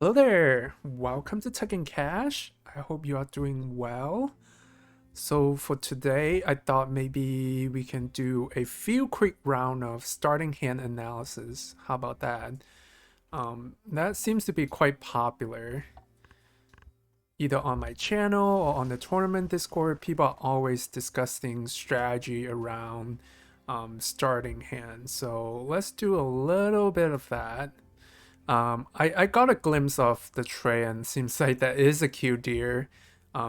Hello there, welcome to Tech and Cash. I hope you are doing well. So for today, I thought maybe we can do a few quick round of starting hand analysis. How about that? That seems to be quite popular, either on my channel or on the tournament Discord. People are always discussing strategy around starting hands. So let's do a little bit of that. I got a glimpse of the tray and seems like there is a killdeer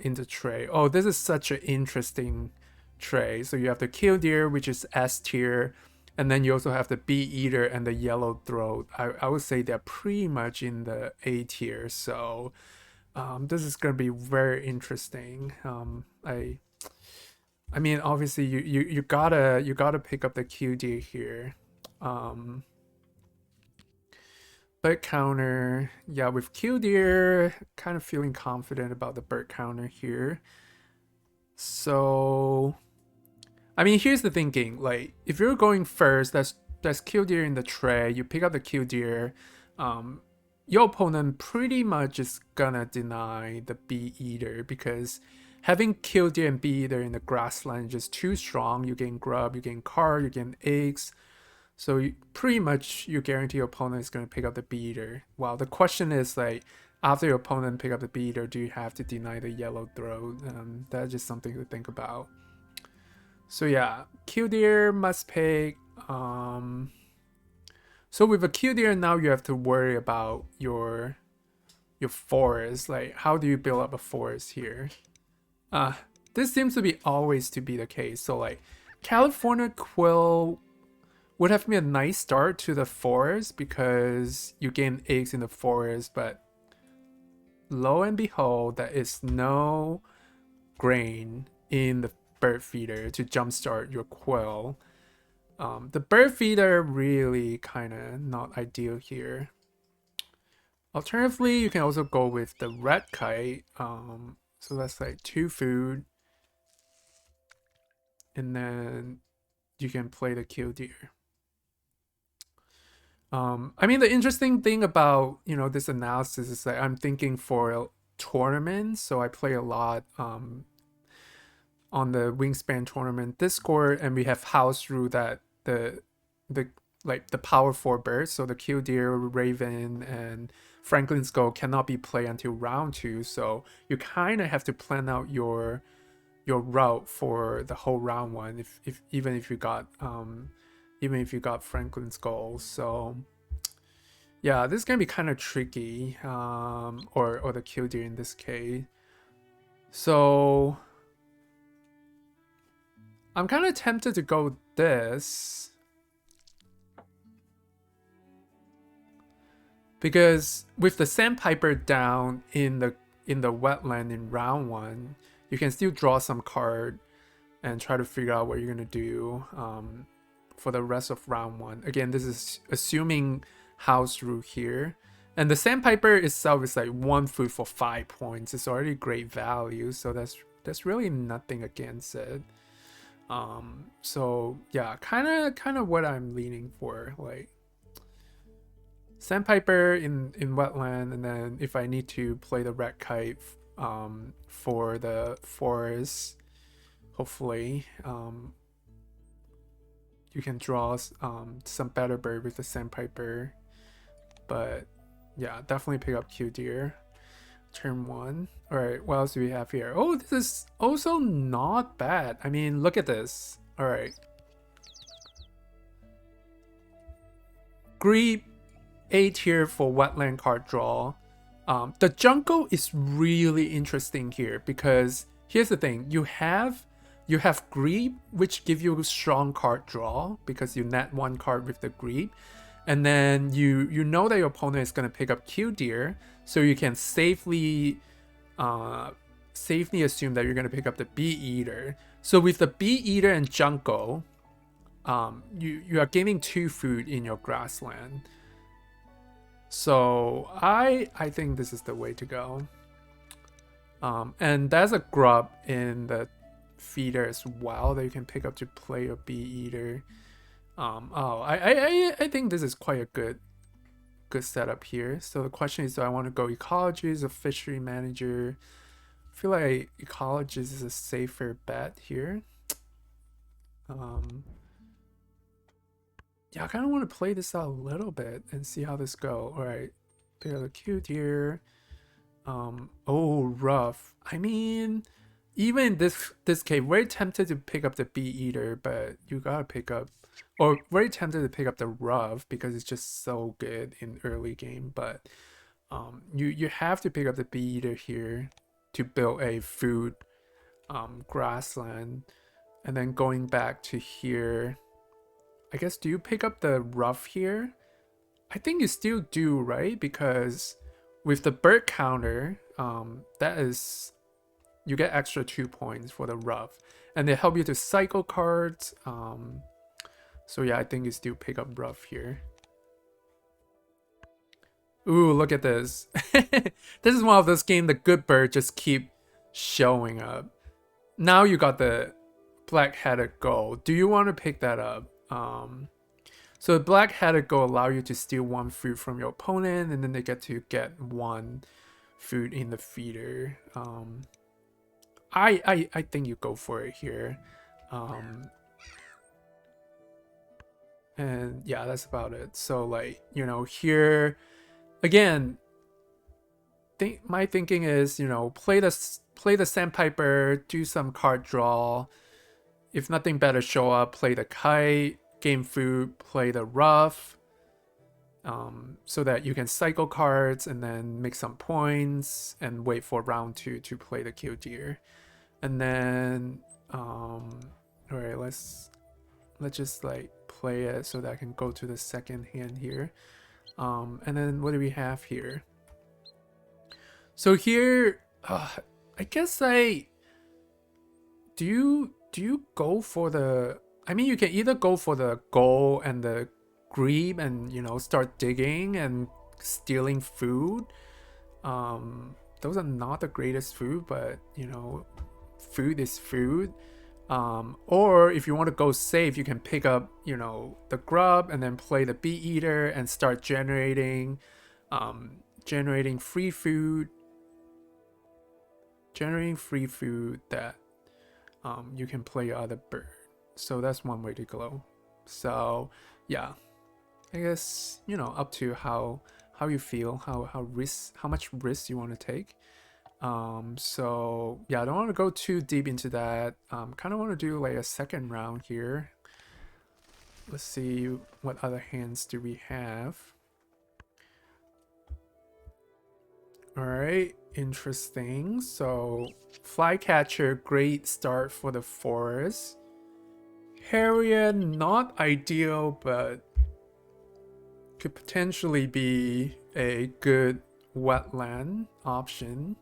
in the tray. Oh, this is such an interesting tray. So you have the killdeer, which is S tier, and then you also have the bee eater and the yellow throat. I would say they're pretty much in the A tier. So this is gonna be very interesting. I mean, obviously you gotta pick up the killdeer here. Bird counter, yeah, with killdeer, kind of feeling confident about the bird counter here. So, I mean, here's the thinking: like, if you're going first, that's killdeer in the tray. You pick up the killdeer. Your opponent pretty much is gonna deny the bee eater because having killdeer and bee eater in the grassland is just too strong. You gain grub, you gain card, you gain eggs. So pretty much you guarantee your opponent is going to pick up the beater. Well, the question is like, after your opponent pick up the beater, do you have to deny the yellow throat? That's just something to think about. So yeah, killdeer must pick. So with a killdeer now you have to worry about your forest. Like, how do you build up a forest here? This seems to be always to be the case. So like, California Quill would have been a nice start to the forest because you gain eggs in the forest, but lo and behold, there is no grain in the bird feeder to jumpstart your quill. The bird feeder really kind of not ideal here. Alternatively, you can also go with the red kite. So that's like 2 food, and then you can play the killdeer. I mean, the interesting thing about this analysis is that I'm thinking for tournaments, so I play a lot on the Wingspan tournament Discord, and we have house rule that the like the power 4 birds, so the killdeer, raven, and Franklin's Skull cannot be played until round 2. So you kind of have to plan out your route for the whole round 1 if even if you got Franklin's Skull. So yeah, this is gonna be kind of tricky, or the killdeer in this case. So I'm kind of tempted to go this because with the sandpiper down in the wetland in round 1, you can still draw some card and try to figure out what you're gonna do for the rest of round 1. Again, this is assuming house rule here, and the sandpiper itself is like 1 food for 5 points. It's already great value, so that's really nothing against it. So yeah, kind of what I'm leaning for, like sandpiper in wetland, and then if I need to play the red kite for the forest, hopefully you can draw some better bird with the sandpiper. But yeah, definitely pick up killdeer. Turn 1. All right, what else do we have here? Oh, this is also not bad. I mean, look at this. All right, Greeb A tier for wetland card draw. The jungle is really interesting here because here's the thing: you have Greeb, which give you strong card draw because you net 1 card with the Greeb, and then you know that your opponent is gonna pick up killdeer, so you can safely assume that you're gonna pick up the bee eater. So with the bee eater and jungle, you are gaining 2 food in your grassland. So I think this is the way to go. And there's a grub in the feeder as well that you can pick up to play your bee eater. I think this is quite a good setup here. So the question is, do I want to go ecologist or fishery manager? I feel like ecologist is a safer bet here. Yeah, I kind of want to play this out a little bit and see how this go. All right, pick up the cute here. Oh, rough. I mean, even in this case, very tempted to pick up the bee eater, but you gotta pick up, or very tempted to pick up the rough because it's just so good in early game. But you have to pick up the bee eater here to build a food grassland, and then going back to here. I guess, do you pick up the rough here? I think you still do, right? Because with the bird counter, that is, you get extra 2 points for the rough, and they help you to cycle cards. So yeah, I think you still pick up rough here. Ooh, look at this. This is one of those games the good bird just keep showing up. Now you got the black-headed gull. Do you want to pick that up? So the black-headed gull allow you to steal 1 food from your opponent, and then they get to get 1 food in the feeder. I think you go for it here. And yeah, that's about it. So like, you know, here again, my thinking is, you know, play the sandpiper, do some card draw. If nothing better show up, play the kite, game food, play the rough, so that you can cycle cards and then make some points and wait for round 2 to play the killdeer. And then all right, let's just like play it so that I can go to the second hand here. And then what do we have here? So here, I guess do you go for the, I mean, you can either go for the goal and the grebe and, you know, start digging and stealing food. Those are not the greatest food, but, you know, food is food. Or if you want to go safe, you can pick up, you know, the grub and then play the bee eater and start generating free food. Generating free food that you can play other bird. So that's one way to go. So yeah, I guess, you know, up to how you feel, how much risk you want to take. So yeah, I don't want to go too deep into that. Kind of want to do like a second round here. Let's see what other hands do we have. All right, interesting. So flycatcher, great start for the forest. Harrier, not ideal, but could potentially be a good wetland option.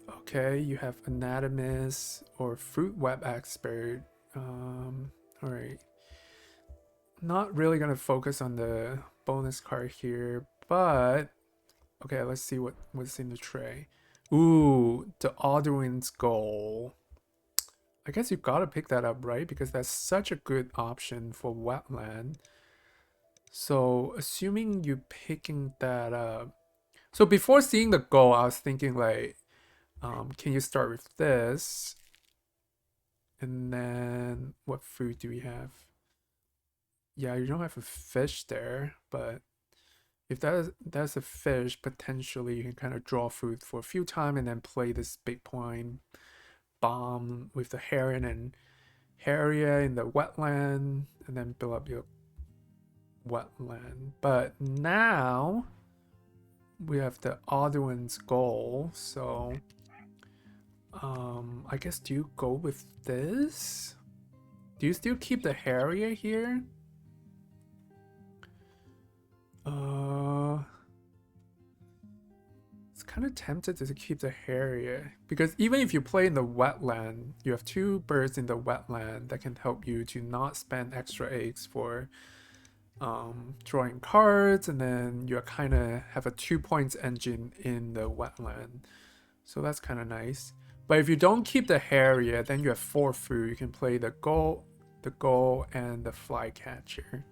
Okay, you have anatomist or fruit web expert. All right. Not really gonna focus on the bonus card here, but okay, let's see what's in the tray. Ooh, the Alduin's Goal. I guess you gotta pick that up, right? Because that's such a good option for wetland. So assuming you picking that up. So before seeing the goal, I was thinking like, can you start with this? And then what food do we have? Yeah, you don't have a fish there, but if that's a fish, potentially you can kind of draw food for a few times and then play this big point bomb with the heron and harrier in the wetland, and then build up your wetland. But now we have the Alduin's Goal, so I guess, do you go with this? Do you still keep the harrier here? It's kind of tempted to keep the harrier because even if you play in the wetland, you have 2 birds in the wetland that can help you to not spend extra eggs for drawing cards, and then you kind of have a 2 points engine in the wetland, so that's kind of nice. But if you don't keep the harrier, then you have 4 food. You can play the goal, and the flycatcher.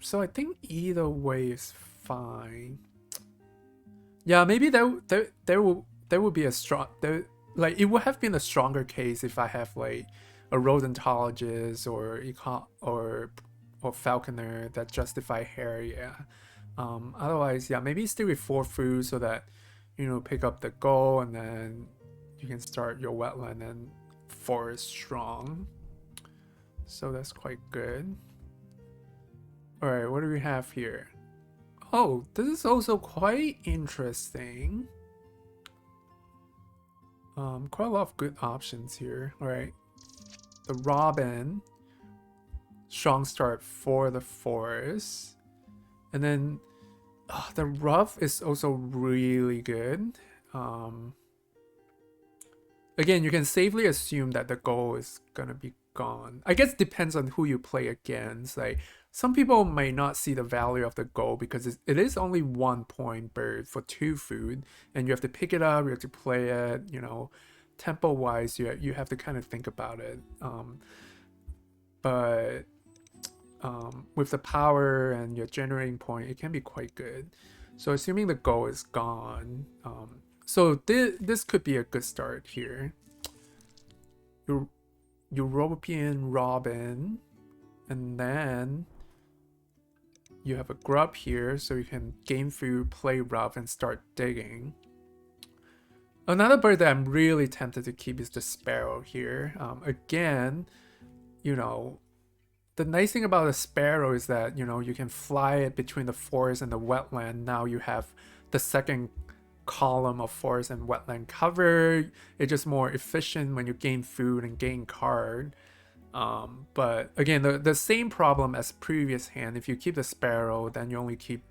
So I think either way is fine. Yeah, maybe there would be a strong like it would have been a stronger case if I have like a rodentologist or or falconer that justify hair. Yeah. Otherwise, yeah, maybe stay with 4 food so that pick up the goal and then you can start your wetland and forest strong. So that's quite good. All right, what do we have here? Oh, this is also quite interesting. Quite a lot of good options here. All right, the robin, strong start for the forest, and then the rough is also really good. Again, you can safely assume that the goal is gonna be gone. I guess it depends on who you play against. Like some people may not see the value of the goal because it is only 1 point bird for 2 food, and you have to pick it up, you have to play it. Tempo wise, you have to kind of think about it. But with the power and your generating point, it can be quite good. So assuming the goal is gone, so this could be a good start here. European robin, and then you have a grub here, so you can gain food, play rough, and start digging. Another bird that I'm really tempted to keep is the sparrow here. Again, the nice thing about a sparrow is that you can fly it between the forest and the wetland. Now you have the second column of forest and wetland cover. It's just more efficient when you gain food and gain card. But again, the same problem as previous hand. If you keep the sparrow, then you only keep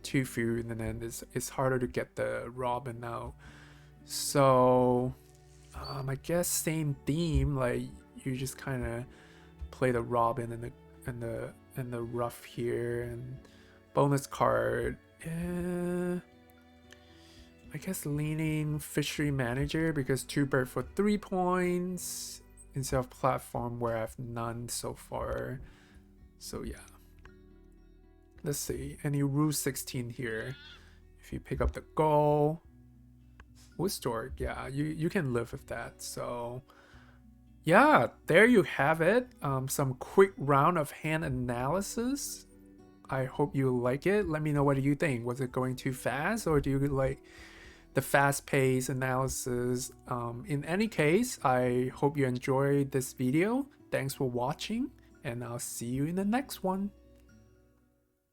2 food, and then it's harder to get the robin now. So I guess same theme. Like you just kind of play the robin and the rough here, and bonus card. I guess leaning fishery manager because 2 bird for 3 points instead of platform where I have none so far. So yeah. Let's see. Any rule 16 here. If you pick up the goal. Wood stork, yeah, you can live with that. So yeah, there you have it. Some quick round of hand analysis. I hope you like it. Let me know what do you think. Was it going too fast, or do you like the fast-paced analysis? In any case, I hope you enjoyed this video. Thanks for watching, and I'll see you in the next one.